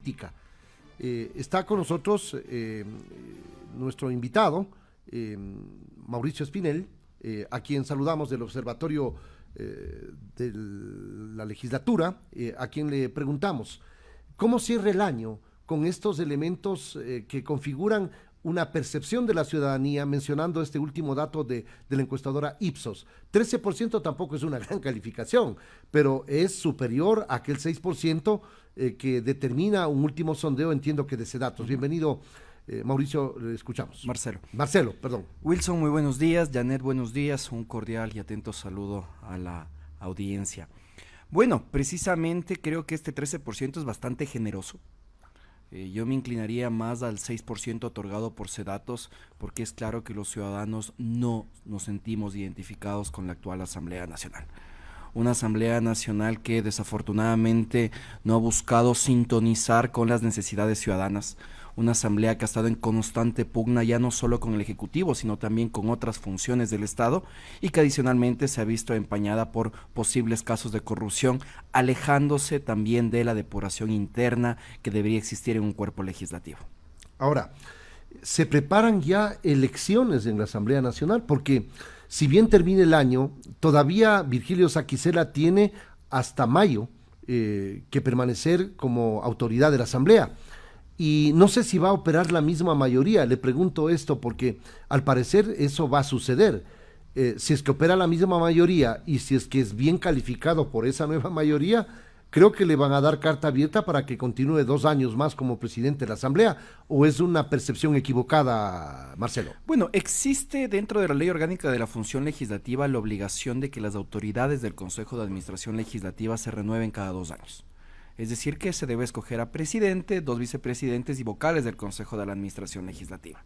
política. Está con nosotros nuestro invitado, Mauricio Espinel, a quien saludamos del Observatorio de la Legislatura, a quien le preguntamos, ¿cómo cierra el año con estos elementos que configuran una percepción de la ciudadanía, mencionando este último dato de la encuestadora Ipsos? 13% tampoco es una gran calificación, pero es superior a aquel 6% que determina un último sondeo, entiendo que de Sedatos. Bienvenido, Mauricio, le escuchamos. Marcelo, perdón. Wilson, muy buenos días. Janet, buenos días. Un cordial y atento saludo a la audiencia. Bueno, precisamente creo que este 13% es bastante generoso. Yo me inclinaría más al 6% otorgado por Sedatos, porque es claro que los ciudadanos no nos sentimos identificados con la actual Asamblea Nacional. Una Asamblea Nacional que desafortunadamente no ha buscado sintonizar con las necesidades ciudadanas, una Asamblea que ha estado en constante pugna ya no solo con el Ejecutivo, sino también con otras funciones del Estado, y que adicionalmente se ha visto empañada por posibles casos de corrupción, alejándose también de la depuración interna que debería existir en un cuerpo legislativo. Ahora, se preparan ya elecciones en la Asamblea Nacional, porque si bien termina el año, todavía Virgilio Saquicela tiene hasta mayo que permanecer como autoridad de la Asamblea. Y no sé si va a operar la misma mayoría. Le pregunto esto porque al parecer eso va a suceder. Si es que opera la misma mayoría y si es que es bien calificado por esa nueva mayoría, creo que le van a dar carta abierta para que continúe 2 años más como presidente de la Asamblea. ¿O es una percepción equivocada, Marcelo? Bueno, existe dentro de la Ley Orgánica de la Función Legislativa la obligación de que las autoridades del Consejo de Administración Legislativa se renueven cada 2 años. Es decir, que se debe escoger a presidente, 2 vicepresidentes y vocales del Consejo de la Administración Legislativa.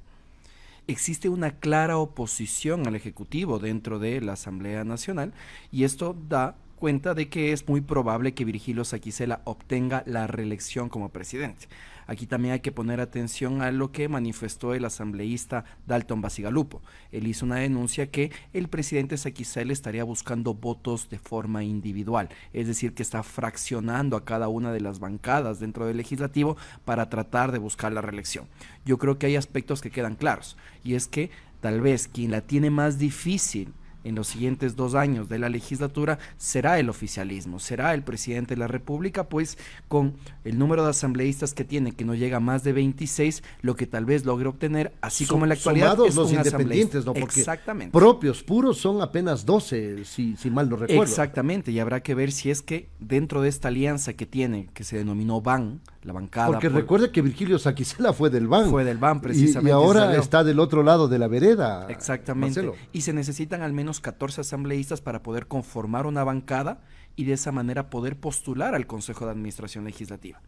Existe una clara oposición al Ejecutivo dentro de la Asamblea Nacional y esto da cuenta de que es muy probable que Virgilio Saquicela obtenga la reelección como presidente. Aquí también hay que poner atención a lo que manifestó el asambleísta Dalton Bacigalupo. Él hizo una denuncia que el presidente Saquicela estaría buscando votos de forma individual, es decir, que está fraccionando a cada una de las bancadas dentro del legislativo para tratar de buscar la reelección. Yo creo que hay aspectos que quedan claros, y es que tal vez quien la tiene más difícil en los siguientes 2 años de la legislatura será el oficialismo, será el presidente de la República, pues con el número de asambleístas que tiene, que no llega a más de 26, lo que tal vez logre obtener, así como en la actualidad sumados es los un independientes, ¿no? Porque exactamente. Propios, puros, son apenas 12, si mal no recuerdo. Exactamente, y habrá que ver si es que dentro de esta alianza que tiene, que se denominó BAN, la bancada. Porque recuerde que Virgilio Saquicela fue del BAN. Fue del BAN, precisamente. Y ahora está del otro lado de la vereda. Exactamente. Marcelo. Y se necesitan al menos 14 asambleístas para poder conformar una bancada y de esa manera poder postular al Consejo de Administración Legislativa.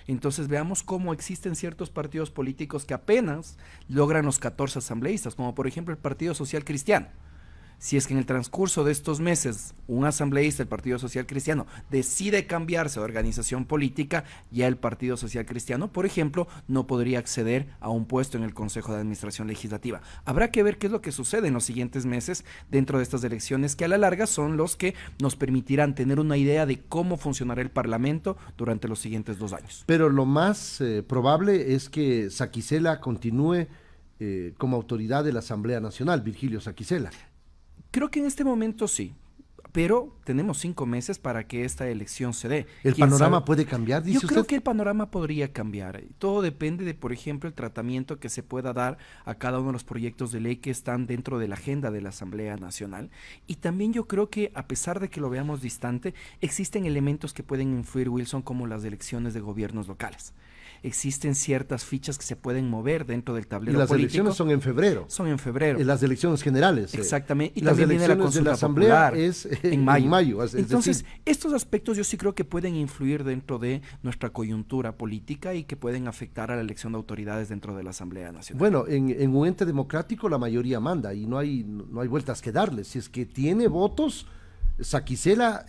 Entonces veamos cómo existen ciertos partidos políticos que apenas logran los 14 asambleístas, como por ejemplo el Partido Social Cristiano. Si es que en el transcurso de estos meses un asambleísta del Partido Social Cristiano decide cambiarse de organización política, ya el Partido Social Cristiano, por ejemplo, no podría acceder a un puesto en el Consejo de Administración Legislativa. Habrá que ver qué es lo que sucede en los siguientes meses dentro de estas elecciones, que a la larga son los que nos permitirán tener una idea de cómo funcionará el Parlamento durante los siguientes 2 años. Pero lo más probable es que Saquicela continúe como autoridad de la Asamblea Nacional, Virgilio Saquicela. Creo que en este momento sí, pero tenemos 5 meses para que esta elección se dé. ¿El panorama puede cambiar, dice usted? Yo creo que el panorama podría cambiar. Todo depende de, por ejemplo, el tratamiento que se pueda dar a cada uno de los proyectos de ley que están dentro de la agenda de la Asamblea Nacional. Y también yo creo que, a pesar de que lo veamos distante, existen elementos que pueden influir, Wilson, como las elecciones de gobiernos locales. Existen ciertas fichas que se pueden mover dentro del tablero político. Y las elecciones son en febrero. Son en febrero. Las elecciones generales. Exactamente. Y las también viene la consulta de la Asamblea popular es en mayo. Entonces, estos aspectos yo sí creo que pueden influir dentro de nuestra coyuntura política y que pueden afectar a la elección de autoridades dentro de la Asamblea Nacional. Bueno, en un ente democrático la mayoría manda y no hay vueltas que darle. Si es que tiene votos, Saquicela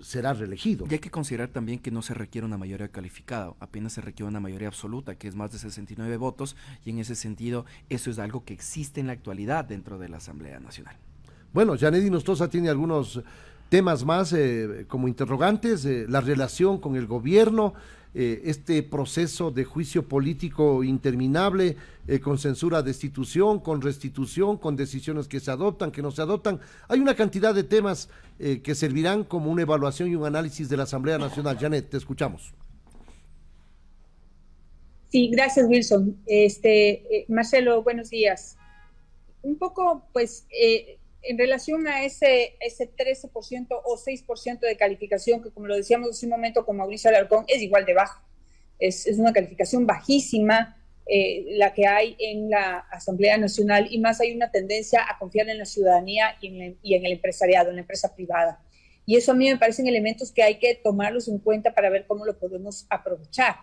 será reelegido. Y hay que considerar también que no se requiere una mayoría calificada, apenas se requiere una mayoría absoluta, que es más de 69 votos, y en ese sentido eso es algo que existe en la actualidad dentro de la Asamblea Nacional. Bueno, Janet Hinojosa tiene algunos temas más como interrogantes, la relación con el gobierno, este proceso de juicio político interminable, con censura de destitución, con restitución, con decisiones que se adoptan, que no se adoptan. Hay una cantidad de temas que servirán como una evaluación y un análisis de la Asamblea Nacional. Janet, te escuchamos. Sí, gracias, Wilson. Marcelo, buenos días. Un poco, pues, en relación a ese 13% o 6% de calificación que, como lo decíamos hace un momento con Mauricio Alarcón, es igual de bajo. Es una calificación bajísima la que hay en la Asamblea Nacional, y más hay una tendencia a confiar en la ciudadanía y en el empresariado, en la empresa privada. Y eso a mí me parecen elementos que hay que tomarlos en cuenta para ver cómo lo podemos aprovechar.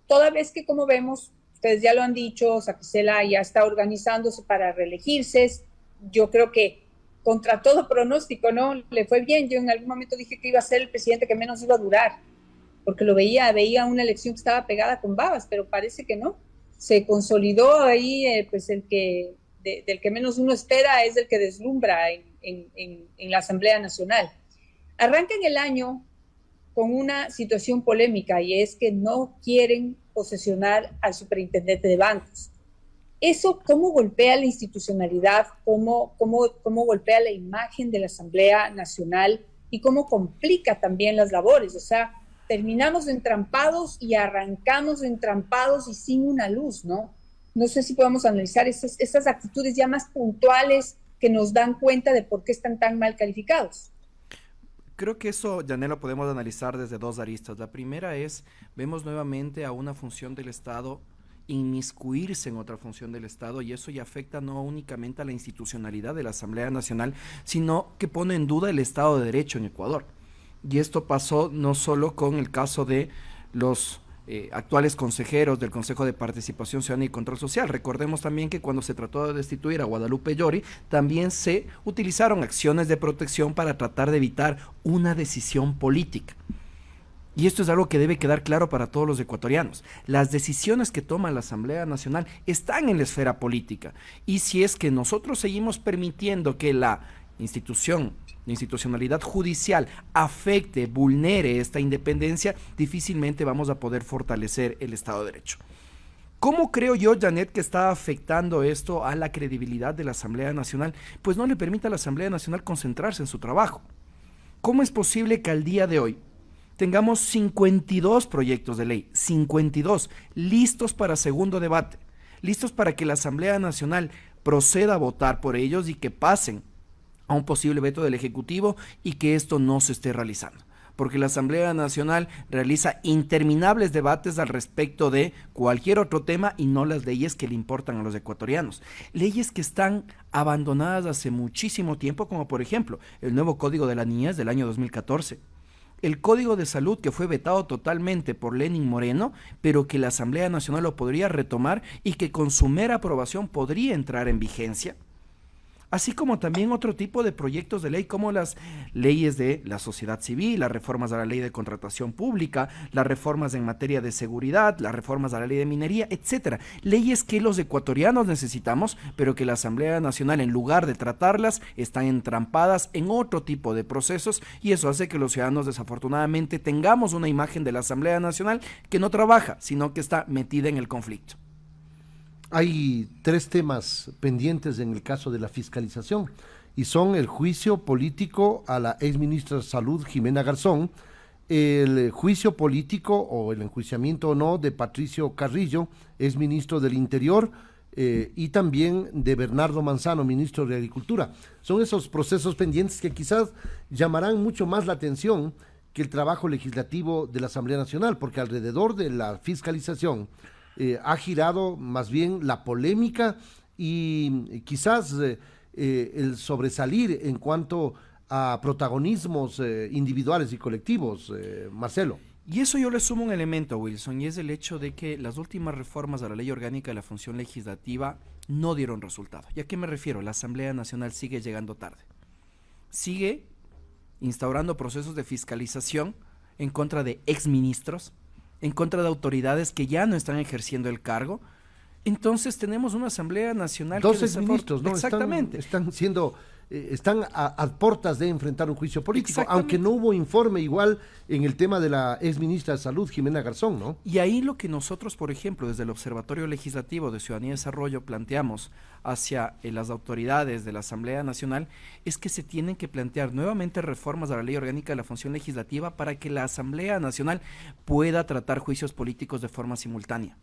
Toda vez que, como vemos, ustedes ya lo han dicho, Saquicela ya está organizándose para reelegirse. Yo creo que contra todo pronóstico, ¿no? Le fue bien. Yo en algún momento dije que iba a ser el presidente que menos iba a durar, porque lo veía una elección que estaba pegada con babas, pero parece que no. Se consolidó ahí, pues del que menos uno espera es el que deslumbra en la Asamblea Nacional. Arranca en el año con una situación polémica, y es que no quieren posesionar al superintendente de bancos. Eso, ¿cómo golpea la institucionalidad? ¿Cómo golpea la imagen de la Asamblea Nacional? Y cómo complica también las labores. O sea, terminamos entrampados y arrancamos entrampados y sin una luz, ¿no? No sé si podemos analizar esas actitudes ya más puntuales que nos dan cuenta de por qué están tan mal calificados. Creo que eso, Janet, lo podemos analizar desde dos aristas. La primera es, vemos nuevamente a una función del Estado inmiscuirse en otra función del Estado, y eso ya afecta no únicamente a la institucionalidad de la Asamblea Nacional, sino que pone en duda el Estado de Derecho en Ecuador. Y esto pasó no solo con el caso de los actuales consejeros del Consejo de Participación Ciudadana y Control Social. Recordemos también que cuando se trató de destituir a Guadalupe Llori, también se utilizaron acciones de protección para tratar de evitar una decisión política. Y esto es algo que debe quedar claro para todos los ecuatorianos. Las decisiones que toma la Asamblea Nacional están en la esfera política. Y si es que nosotros seguimos permitiendo que la institucionalidad judicial afecte, vulnere esta independencia, difícilmente vamos a poder fortalecer el Estado de Derecho. ¿Cómo creo yo, Janet, que está afectando esto a la credibilidad de la Asamblea Nacional? Pues no le permite a la Asamblea Nacional concentrarse en su trabajo. ¿Cómo es posible que al día de hoy tengamos 52 proyectos de ley, 52, listos para segundo debate, listos para que la Asamblea Nacional proceda a votar por ellos y que pasen a un posible veto del Ejecutivo, y que esto no se esté realizando? Porque la Asamblea Nacional realiza interminables debates al respecto de cualquier otro tema y no las leyes que le importan a los ecuatorianos. Leyes que están abandonadas hace muchísimo tiempo, como por ejemplo el nuevo Código de la Niñez del año 2014. El Código de Salud, que fue vetado totalmente por Lenín Moreno, pero que la Asamblea Nacional lo podría retomar y que con su mera aprobación podría entrar en vigencia. Así como también otro tipo de proyectos de ley, como las leyes de la sociedad civil, las reformas a la ley de contratación pública, las reformas en materia de seguridad, las reformas a la ley de minería, etcétera. Leyes que los ecuatorianos necesitamos, pero que la Asamblea Nacional, en lugar de tratarlas, están entrampadas en otro tipo de procesos, y eso hace que los ciudadanos, desafortunadamente, tengamos una imagen de la Asamblea Nacional que no trabaja, sino que está metida en el conflicto. Hay tres temas pendientes en el caso de la fiscalización, y son el juicio político a la exministra de Salud, Jimena Garzón, el juicio político o el enjuiciamiento o no de Patricio Carrillo, exministro del Interior, y también de Bernardo Manzano, ministro de Agricultura. Son esos procesos pendientes que quizás llamarán mucho más la atención que el trabajo legislativo de la Asamblea Nacional, porque alrededor de la fiscalización ha girado más bien la polémica y quizás el sobresalir en cuanto a protagonismos individuales y colectivos, Marcelo. Y eso yo le sumo un elemento, Wilson, y es el hecho de que las últimas reformas a la Ley Orgánica de la Función Legislativa no dieron resultado. ¿Y a qué me refiero? La Asamblea Nacional sigue llegando tarde. Sigue instaurando procesos de fiscalización en contra de exministros, en contra de autoridades que ya no están ejerciendo el cargo. Entonces tenemos una Asamblea Nacional... Dos exministros, ¿no? Exactamente. Están siendo están a puertas de enfrentar un juicio político, Exactamente. aunque no hubo informe igual en el tema de la ex ministra de Salud, Jimena Garzón, ¿no? Y ahí lo que nosotros, por ejemplo, desde el Observatorio Legislativo de Ciudadanía y Desarrollo planteamos hacia las autoridades de la Asamblea Nacional es que se tienen que plantear nuevamente reformas a la Ley Orgánica de la Función Legislativa para que la Asamblea Nacional pueda tratar juicios políticos de forma simultánea.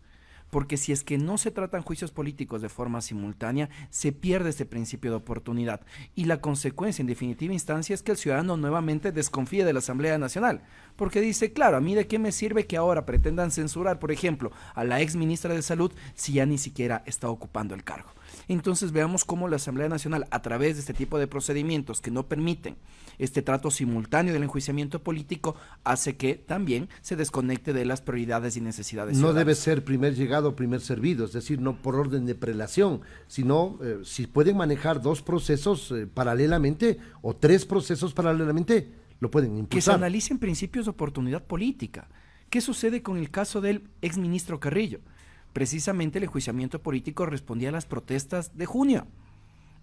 Porque si es que no se tratan juicios políticos de forma simultánea, se pierde ese principio de oportunidad. Y la consecuencia, en definitiva instancia, es que el ciudadano nuevamente desconfíe de la Asamblea Nacional. Porque dice, claro, ¿a mí de qué me sirve que ahora pretendan censurar, por ejemplo, a la ex ministra de Salud si ya ni siquiera está ocupando el cargo? Entonces veamos cómo la Asamblea Nacional, a través de este tipo de procedimientos que no permiten este trato simultáneo del enjuiciamiento político, hace que también se desconecte de las prioridades y necesidades No ciudadanas. debe ser primer llegado, primer servido, es decir, no por orden de prelación, sino si pueden manejar dos procesos paralelamente o tres procesos paralelamente, lo pueden Que se impulsar. analicen principios de oportunidad política. ¿Qué sucede con el caso del exministro Carrillo? Precisamente el enjuiciamiento político respondía a las protestas de junio.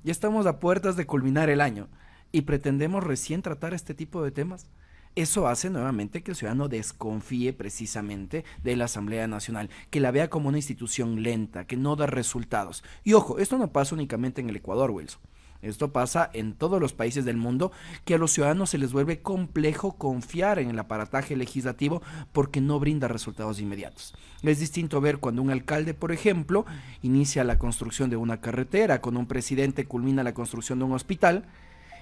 Ya estamos a puertas de culminar el año y pretendemos recién tratar este tipo de temas. Eso hace nuevamente que el ciudadano desconfíe precisamente de la Asamblea Nacional, que la vea como una institución lenta, que no da resultados. Y ojo, esto no pasa únicamente en el Ecuador, Wilson. Esto pasa en todos los países del mundo, que a los ciudadanos se les vuelve complejo confiar en el aparataje legislativo porque no brinda resultados inmediatos. Es distinto ver cuando un alcalde, por ejemplo, inicia la construcción de una carretera, con un presidente culmina la construcción de un hospital,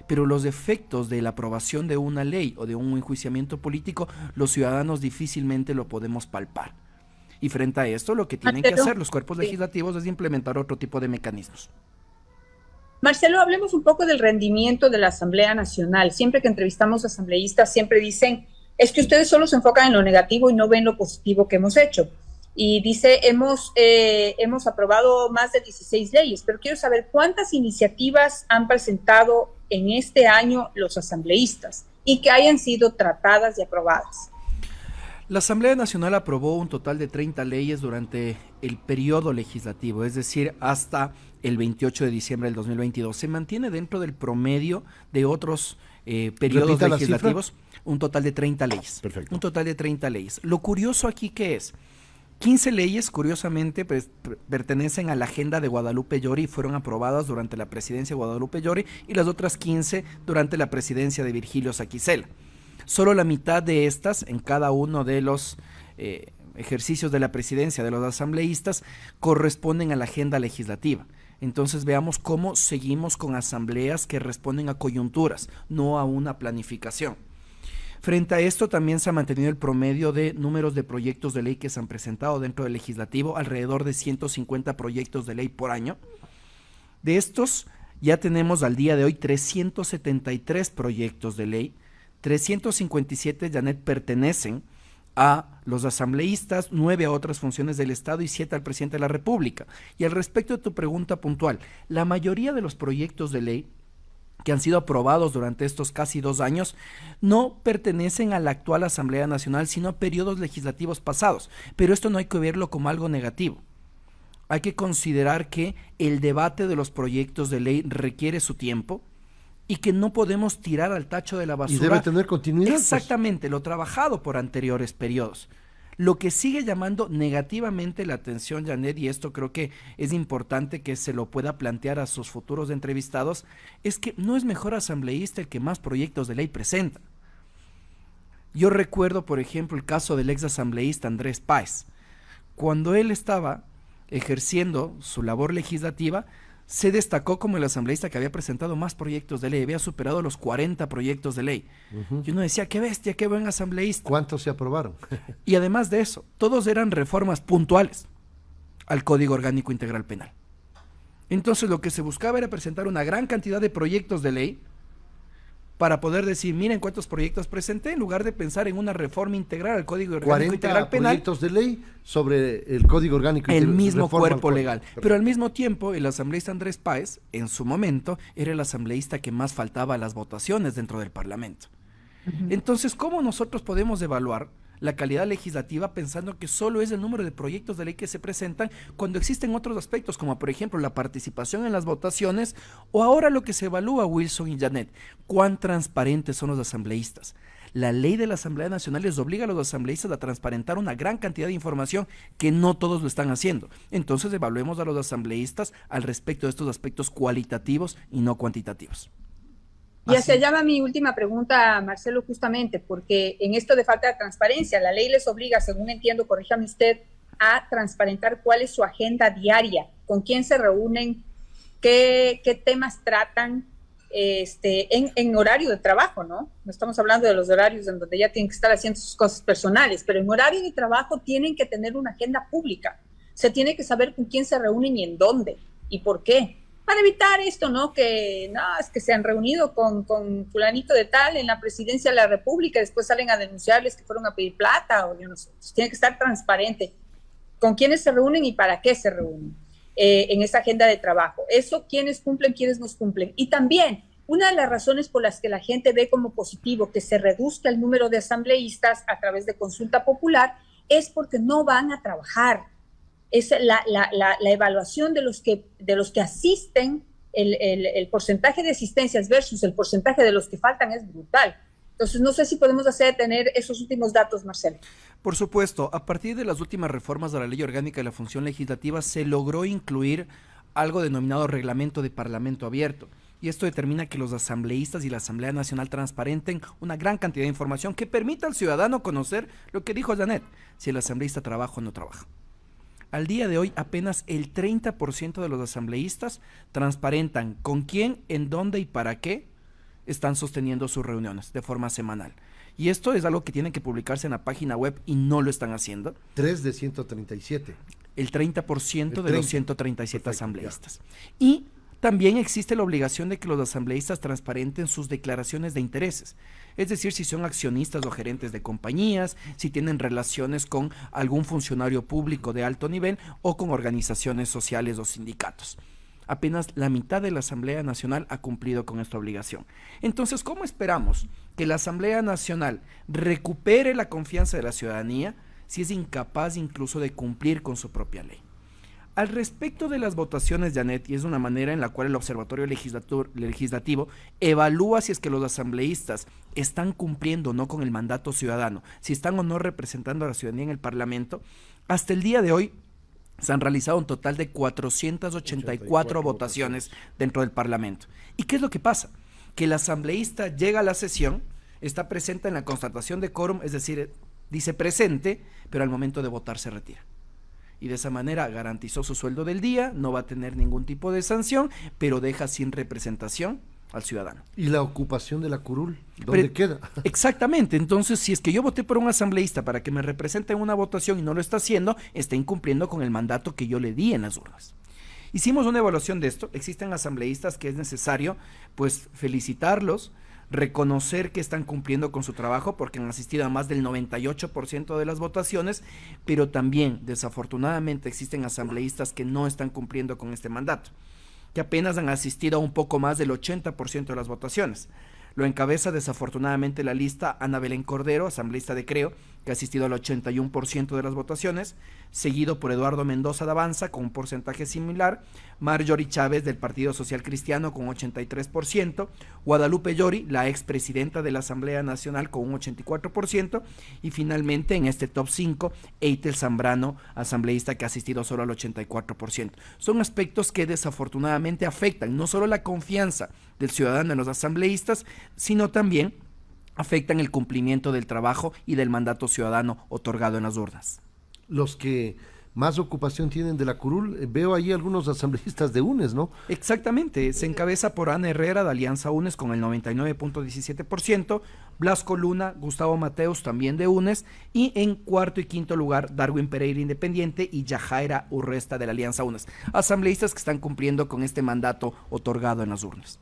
pero los efectos de la aprobación de una ley o de un enjuiciamiento político, los ciudadanos difícilmente lo podemos palpar. Y frente a esto, lo que tienen que hacer los cuerpos legislativos es implementar otro tipo de mecanismos. Marcelo, hablemos un poco del rendimiento de la Asamblea Nacional. Siempre que entrevistamos a asambleístas, siempre dicen, es que ustedes solo se enfocan en lo negativo y no ven lo positivo que hemos hecho. Y dice, hemos aprobado más de 16 leyes, pero quiero saber cuántas iniciativas han presentado en este año los asambleístas y que hayan sido tratadas y aprobadas. La Asamblea Nacional aprobó un total de 30 leyes durante el periodo legislativo, es decir, hasta el 28 de diciembre del 2022. Se mantiene dentro del promedio de otros periodos legislativos un total de 30 leyes. Perfecto. Un total de 30 leyes. Lo curioso aquí que es, 15 leyes, curiosamente, pertenecen a la agenda de Guadalupe Llori y fueron aprobadas durante la presidencia de Guadalupe Llori y las otras 15 durante la presidencia de Virgilio Saquicela. Solo la mitad de estas, en cada uno de los ejercicios de la presidencia de los asambleístas, corresponden a la agenda legislativa. Entonces veamos cómo seguimos con asambleas que responden a coyunturas, no a una planificación. Frente a esto también se ha mantenido el promedio de números de proyectos de ley que se han presentado dentro del legislativo, alrededor de 150 proyectos de ley por año. De estos ya tenemos al día de hoy 373 proyectos de ley, 357, Janet, pertenecen a los asambleístas, 9 a otras funciones del Estado y 7 al presidente de la República. Y al respecto de tu pregunta puntual, la mayoría de los proyectos de ley que han sido aprobados durante estos casi 2 años no pertenecen a la actual Asamblea Nacional, sino a periodos legislativos pasados. Pero esto no hay que verlo como algo negativo. Hay que considerar que el debate de los proyectos de ley requiere su tiempo y que no podemos tirar al tacho de la basura. Y debe tener continuidad. Exactamente, lo trabajado por anteriores periodos. Lo que sigue llamando negativamente la atención, Janet, y esto creo que es importante que se lo pueda plantear a sus futuros entrevistados, es que no es mejor asambleísta el que más proyectos de ley presenta. Yo recuerdo, por ejemplo, el caso del ex asambleísta Andrés Páez. Cuando él estaba ejerciendo su labor legislativa, se destacó como el asambleísta que había presentado más proyectos de ley, había superado los 40 proyectos de ley. Y uno decía, qué bestia, qué buen asambleísta. ¿Cuántos se aprobaron? Y además de eso, todos eran reformas puntuales al Código Orgánico Integral Penal. Entonces lo que se buscaba era presentar una gran cantidad de proyectos de ley para poder decir, miren cuántos proyectos presenté, en lugar de pensar en una reforma integral al Código Orgánico Integral Penal. 40 proyectos de ley sobre el Código Orgánico El Integral. mismo cuerpo al legal. Perfecto. Pero al mismo tiempo, el asambleísta Andrés Páez, en su momento, era el asambleísta que más faltaba a las votaciones dentro del Parlamento. Entonces, ¿cómo nosotros podemos evaluar la calidad legislativa pensando que solo es el número de proyectos de ley que se presentan, cuando existen otros aspectos como por ejemplo la participación en las votaciones, o ahora lo que se evalúa, Wilson y Janet, cuán transparentes son los asambleístas. La ley de la Asamblea Nacional les obliga a los asambleístas a transparentar una gran cantidad de información que no todos lo están haciendo. Entonces evaluemos a los asambleístas al respecto de estos aspectos cualitativos y no cuantitativos. Y hacia allá va mi última pregunta, Marcelo, justamente, porque en esto de falta de transparencia, la ley les obliga, según entiendo, corríjame usted, a transparentar cuál es su agenda diaria, con quién se reúnen, qué temas tratan, en horario de trabajo, ¿no? No estamos hablando de los horarios en donde ya tienen que estar haciendo sus cosas personales, pero en horario de trabajo tienen que tener una agenda pública. Se tiene que saber con quién se reúnen y en dónde y por qué. Para evitar esto, ¿no? Que no, es que se han reunido con fulanito de tal en la presidencia de la República, después salen a denunciarles que fueron a pedir plata o yo no sé. Tiene que estar transparente con quiénes se reúnen y para qué se reúnen. En esa agenda de trabajo. Eso, quiénes cumplen, quiénes no cumplen. Y también, una de las razones por las que la gente ve como positivo que se reduzca el número de asambleístas a través de consulta popular es porque no van a trabajar. Es la evaluación de los que asisten, el porcentaje de asistencias versus el porcentaje de los que faltan es brutal. Entonces, no sé si podemos tener esos últimos datos, Marcelo. Por supuesto, a partir de las últimas reformas de la Ley Orgánica de la Función Legislativa se logró incluir algo denominado Reglamento de Parlamento Abierto. Y esto determina que los asambleístas y la Asamblea Nacional transparenten una gran cantidad de información que permita al ciudadano conocer lo que dijo Janet, si el asambleísta trabaja o no trabaja. Al día de hoy, apenas el 30% de los asambleístas transparentan con quién, en dónde y para qué están sosteniendo sus reuniones de forma semanal. Y esto es algo que tiene que publicarse en la página web y no lo están haciendo. 3 de 137. El 30% de los 137 Perfecto, asambleístas. Ya. Y también existe la obligación de que los asambleístas transparenten sus declaraciones de intereses. Es decir, si son accionistas o gerentes de compañías, si tienen relaciones con algún funcionario público de alto nivel o con organizaciones sociales o sindicatos. Apenas la mitad de la Asamblea Nacional ha cumplido con esta obligación. Entonces, ¿cómo esperamos que la Asamblea Nacional recupere la confianza de la ciudadanía si es incapaz incluso de cumplir con su propia ley? Al respecto de las votaciones, Janet, y es una manera en la cual el Observatorio Legislativo evalúa si es que los asambleístas están cumpliendo o no con el mandato ciudadano, si están o no representando a la ciudadanía en el Parlamento, hasta el día de hoy se han realizado un total de 484 votaciones dentro del Parlamento. ¿Y qué es lo que pasa? Que el asambleísta llega a la sesión, está presente en la constatación de quórum, es decir, dice presente, pero al momento de votar se retira. Y de esa manera garantizó su sueldo del día, no va a tener ningún tipo de sanción, pero deja sin representación al ciudadano. ¿Y la ocupación de la curul? ¿Dónde queda? Exactamente, entonces si es que yo voté por un asambleísta para que me represente en una votación y no lo está haciendo, está incumpliendo con el mandato que yo le di en las urnas. Hicimos una evaluación de esto, existen asambleístas que es necesario pues felicitarlos, reconocer que están cumpliendo con su trabajo porque han asistido a más del 98% de las votaciones, pero también desafortunadamente existen asambleístas que no están cumpliendo con este mandato, que apenas han asistido a un poco más del 80% de las votaciones. Lo encabeza desafortunadamente la lista Ana Belén Cordero, asambleísta de Creo, que ha asistido al 81% de las votaciones, seguido por Eduardo Mendoza de Avanza con un porcentaje similar, Marjorie Chávez del Partido Social Cristiano con 83%, Guadalupe Llori, la expresidenta de la Asamblea Nacional con un 84%, y finalmente en este top 5, Eitel Zambrano, asambleísta que ha asistido solo al 84%. Son aspectos que desafortunadamente afectan no solo la confianza del ciudadano en los asambleístas, sino también afectan el cumplimiento del trabajo y del mandato ciudadano otorgado en las urnas. Los que más ocupación tienen de la curul, veo ahí algunos asambleístas de UNES, ¿no? Exactamente, se encabeza por Ana Herrera de Alianza UNES con el 99.17%, Blasco Luna, Gustavo Mateus también de UNES, y en cuarto y quinto lugar Darwin Pereira Independiente y Yajaira Urresta de la Alianza UNES, asambleístas que están cumpliendo con este mandato otorgado en las urnas.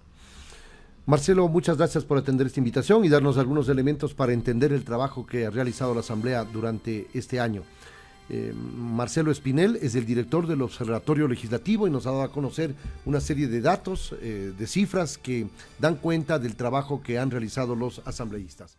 Marcelo, muchas gracias por atender esta invitación y darnos algunos elementos para entender el trabajo que ha realizado la Asamblea durante este año. Marcelo Espinel es el director del Observatorio Legislativo y nos ha dado a conocer una serie de datos, de cifras que dan cuenta del trabajo que han realizado los asambleístas.